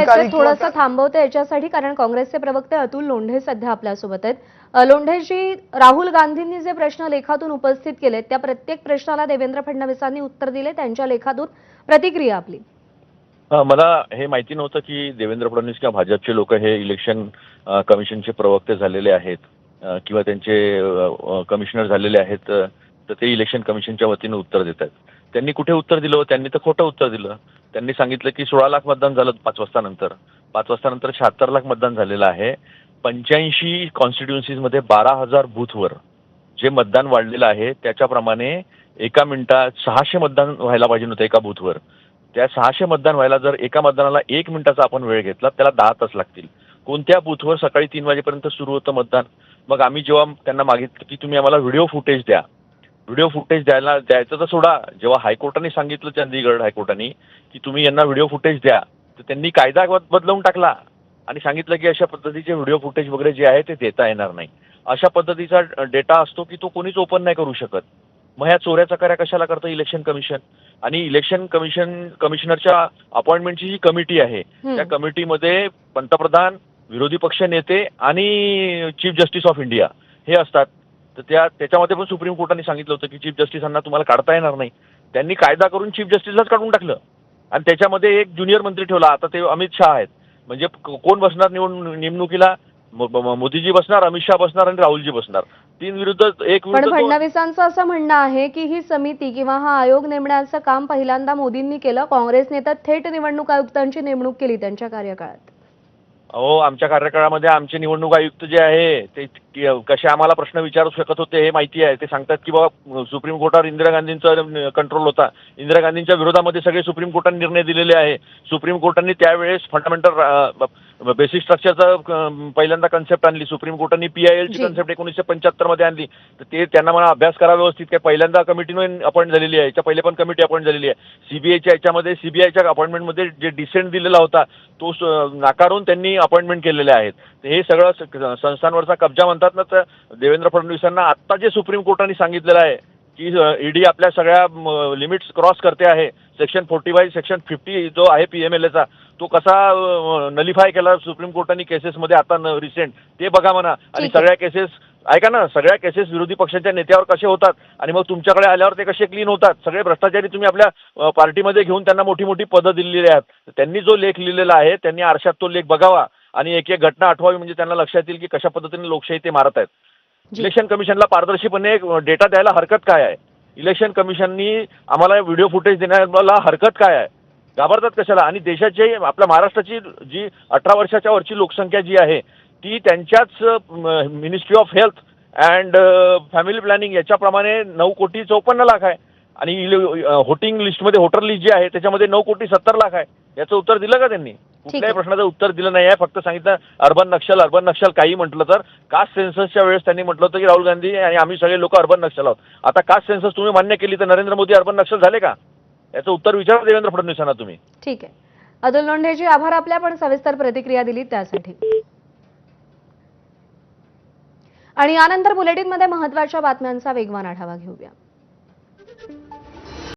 याच्यात थोडंसं थांबवते याच्यासाठी, कारण काँग्रेसचे प्रवक्ते अतुल लोंढे सध्या आपल्यासोबत आहेत। लोंढेजी, राहुल गांधींनी जे प्रश्न लेखातून उपस्थित केलेत त्या प्रत्येक प्रश्नाला देवेंद्र फडणवीसांनी उत्तर दिले, त्यांच्या लेखातून प्रतिक्रिया आपली। मला हे माहिती नव्हतं की देवेंद्र फडणवीस किंवा भाजपचे लोक हे इलेक्शन कमिशनचे प्रवक्ते झालेले आहेत किंवा त्यांचे कमिशनर झालेले आहेत, तर ते इलेक्शन कमिशनच्या वतीने उत्तर देत आहेत। त्यांनी कुठे उत्तर दिलं? त्यांनी तर खोटं उत्तर दिलं। त्यांनी सांगितलं की 16 लाख मतदान झालं 5 वाजता नंतर 76 लाख मतदान झालेलं आहे। 85 कॉन्स्टिट्युएन्सीजमध्ये 12,000 बूथवर जे मतदान वाढलेलं आहे त्याच्याप्रमाणे एका मिनिटात 600 मतदान व्हायला पाहिजे होतं एका बूथवर। त्या 600 मतदान व्हायला जर एका मतदानाला 1 मिनिटाचा आपण वेळ घेतला त्याला 10 तास लागतील। कोणत्या बूथवर सकाळी 3 वाजेपर्यंत सुरू होतं मतदान? मग आम्ही जेव्हा त्यांना मागितलं की तुम्ही आम्हाला व्हिडिओ फुटेज द्या, व्हिडिओ फुटेज द्यायचं तर सोडा, जेव्हा हायकोर्टाने सांगितलं चंदीगड हायकोर्टाने की तुम्ही यांना व्हिडिओ फुटेज द्या, तर त्यांनी कायदा बदलवून टाकला आणि सांगितलं की अशा पद्धतीचे व्हिडिओ फुटेज वगैरे जे आहे ते देता येणार नाही। अशा पद्धतीचा डेटा असतो की तो कोणीच ओपन नाही करू शकत। मग ह्या चोऱ्या चकाऱ्या कशाला करतं इलेक्शन कमिशन? आणि इलेक्शन कमिशनरच्या अपॉइंटमेंटची जी कमिटी आहे त्या कमिटीमध्ये पंतप्रधान, विरोधी पक्ष नेते आणि चीफ जस्टिस ऑफ इंडिया हे असतात। तर त्याच्यामध्ये पण सुप्रीम कोर्टाने सांगितलं होतं की चीफ जस्टिसांना तुम्हाला काढता येणार नाही। त्यांनी कायदा करून चीफ जस्टिसलाच काढून टाकलं आणि त्याच्यामध्ये एक ज्युनियर मंत्री ठेवला। आता ते अमित शहा आहेत, म्हणजे कोण बसणार निवडणुकीला? मोदीजी बसणार, अमित शहा बसणार आणि राहुलजी बसणार। 3 विरुद्ध 1 पण विरुद्ध 2। फडणवीसांचं असं म्हणणं आहे की ही समिती किंवा हा आयोग नेमण्याचं काम पहिल्यांदा मोदींनी केलं, काँग्रेसने तर थेट निवडणूक आयुक्तांची नेमणूक केली त्यांच्या कार्यकाळात। अहो, आमच्या कार्यकाळामध्ये आमचे निवडणूक आयुक्त जे आहे ते कसे आम्हाला प्रश्न विचारू शकत होते हे माहिती आहे। ते सांगतात की बाबा सुप्रीम कोर्टावर इंदिरा गांधींचा कंट्रोल होता, इंदिरा गांधींच्या विरोधामध्ये सगळे सुप्रीम कोर्टाने निर्णय दिलेले आहे। सुप्रीम कोर्टाने त्यावेळेस फंडामेंटल बेसिक स्ट्रक्चरचा पहिल्यांदा कन्सेप्ट आणली, सुप्रीम कोर्टाने PIL ची कन्सेप्ट 1975 मध्ये आणली। तर ते त्यांना मला अभ्यास करा व्यवस्थित, काय पहिल्यांदा कमिटीने अपॉइंट झालेली आहे, याच्या पहिले पण कमिटी अपॉइंट झालेली आहे। सीबीआयच्या याच्यामध्ये सीबीआयच्या अपॉइंटमेंटमध्ये जे डिसेंट दिलेला होता तो नाकारून त्यांनी अपॉइंटमेंट केलेले आहेत। हे सगळं संस्थांवरचा कब्जा म्हणतात ना, तर देवेंद्र फडणवीसांना आत्ता जे सुप्रीम कोर्टाने सांगितलेलं आहे की ईडी आपल्या सगळ्या लिमिट्स क्रॉस करते आहे, सेक्शन 45 सेक्शन 50 जो आहे PMLA तो कसा नलिफाय केला सुप्रीम कोर्टाने केसेसमध्ये आता रिसेंट ते बघा म्हणा। आणि सगळ्या केसेस ऐका ना, सगळ्या केसेस विरोधी पक्षाच्या नेत्यावर कसे होतात आणि मग तुमच्याकडे आल्यावर ते कसे क्लीन होतात। सगळे भ्रष्टाचारी तुम्ही आपल्या पार्टीमध्ये घेऊन त्यांना मोठी मोठी पदं दिलेली आहेत। त्यांनी जो लेख लिहिलेला आहे त्यांनी आरशात तो लेख बघावा आणि एक एक घटना आठवावी, म्हणजे त्यांना लक्षात येईल की कशा पद्धतीने लोकशाही ते मारत आहेत। इलेक्शन कमिशनला पारदर्शीपणे डेटा द्यायला हरकत काय आहे? इलेक्शन कमिशननी आम्हाला व्हिडिओ फुटेज देण्याला हरकत काय आहे? घाबरतात कशाला? आणि देशाची आपल्या महाराष्ट्राची जी 18 वर्षाच्या वरची लोकसंख्या जी आहे ती त्यांच्याच ministry of health and family planning याच्याप्रमाणे 9,54,00,000 आहे आणि व्होटिंग लिस्टमध्ये वोटर लिस्ट जी आहे त्याच्यामध्ये 9,70,00,000 आहे। याचं उत्तर दिलं का त्यांनी? कुठल्याही प्रश्नाचं उत्तर दिलं नाही आहे। फक्त सांगितलं अर्बन नक्षल काही म्हटलं तर कास्ट सेन्ससच्या वेळेस त्यांनी म्हटलं होतं की राहुल गांधी आणि आम्ही सगळे लोक अर्बन नक्षल आहोत। आता कास्ट सेन्सस तुम्ही मान्य केली तर नरेंद्र मोदी अर्बन नक्षल झाले का? याचं उत्तर विचारा देवेंद्र फडणवीसांना तुम्ही। ठीक आहे अतुल लोंढेजी, आभार आपल्या पण सविस्तर प्रतिक्रिया दिली त्यासाठी। आणि यानंतर बुलेटिनमध्ये महत्त्वाच्या बातम्यांचा वेगवान आढावा घेऊया।